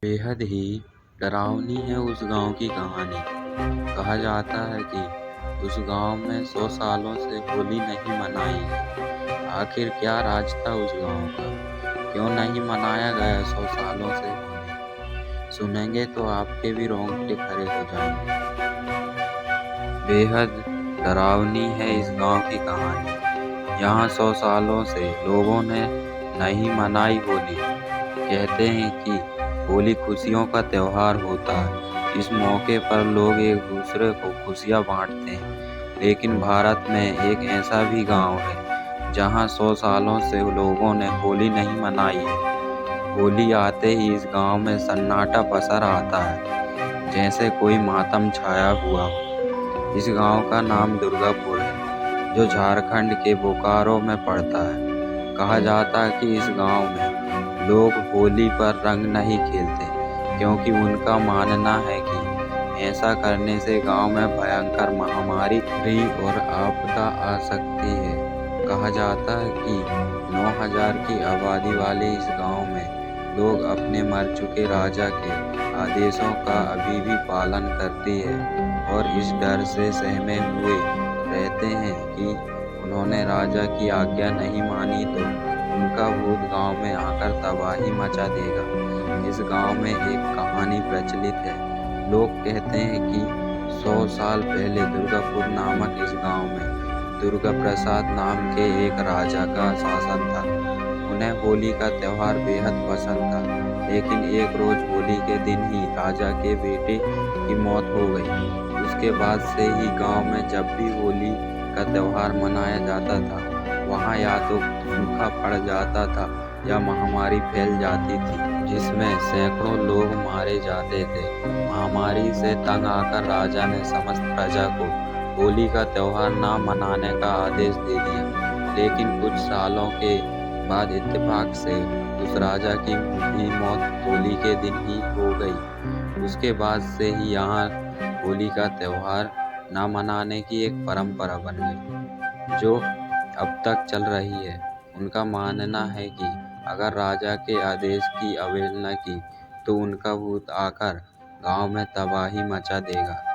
बेहद ही डरावनी है उस गांव की कहानी। कहा जाता है कि उस गांव में 100 सालों से होली नहीं मनाई है। आखिर क्या राज था उस गांव का? क्यों नहीं मनाया गया 100 सालों से होली? सुनेंगे तो आपके भी रोंगटे खड़े हो जाएंगे। बेहद डरावनी है इस गांव की कहानी। यहाँ 100 सालों से लोगों ने नहीं मनाई होली। कहते हैं कि होली खुशियों का त्योहार होता है। इस मौके पर लोग एक दूसरे को खुशियाँ बांटते हैं। लेकिन भारत में एक ऐसा भी गांव है जहां 100 सालों से लोगों ने होली नहीं मनाई है। होली आते ही इस गांव में सन्नाटा पसर आता है, जैसे कोई मातम छाया हुआ हो। इस गांव का नाम दुर्गापुर है, जो झारखंड के बोकारो में पड़ता है। कहा जाता है कि इस गांव में लोग होली पर रंग नहीं खेलते, क्योंकि उनका मानना है कि ऐसा करने से गांव में भयंकर महामारी और आपदा आ सकती है। कहा जाता है कि 9000 की आबादी वाले इस गांव में लोग अपने मर चुके राजा के आदेशों का अभी भी पालन करते हैं और इस डर से सहमे हुए रहते हैं कि उन्होंने राजा की आज्ञा नहीं मानी तो उनका भूत गांव में आकर तबाही मचा देगा। इस गांव में एक कहानी प्रचलित है। लोग कहते हैं कि 100 साल पहले दुर्गापुर नामक इस गांव में दुर्गा प्रसाद नाम के एक राजा का शासन था। उन्हें होली का त्योहार बेहद पसंद था, लेकिन एक रोज होली के दिन ही राजा के बेटे की मौत हो गई। उसके बाद से ही गांव में जब भी होली का त्योहार मनाया जाता था, वहां या तो सूखा पड़ जाता था या महामारी फैल जाती थी, जिसमें सैकड़ों लोग मारे जाते थे। महामारी से तंग आकर राजा ने समस्त प्रजा को होली का त्योहार न मनाने का आदेश दे दिया। लेकिन कुछ सालों के बाद इत्तेफाक से उस राजा की भी मौत होली के दिन ही हो गई। उसके बाद से ही यहाँ होली का त्योहार न मनाने की एक परंपरा बन गई, जो अब तक चल रही है। उनका मानना है कि अगर राजा के आदेश की अवहेलना की तो उनका भूत आकर गांव में तबाही मचा देगा।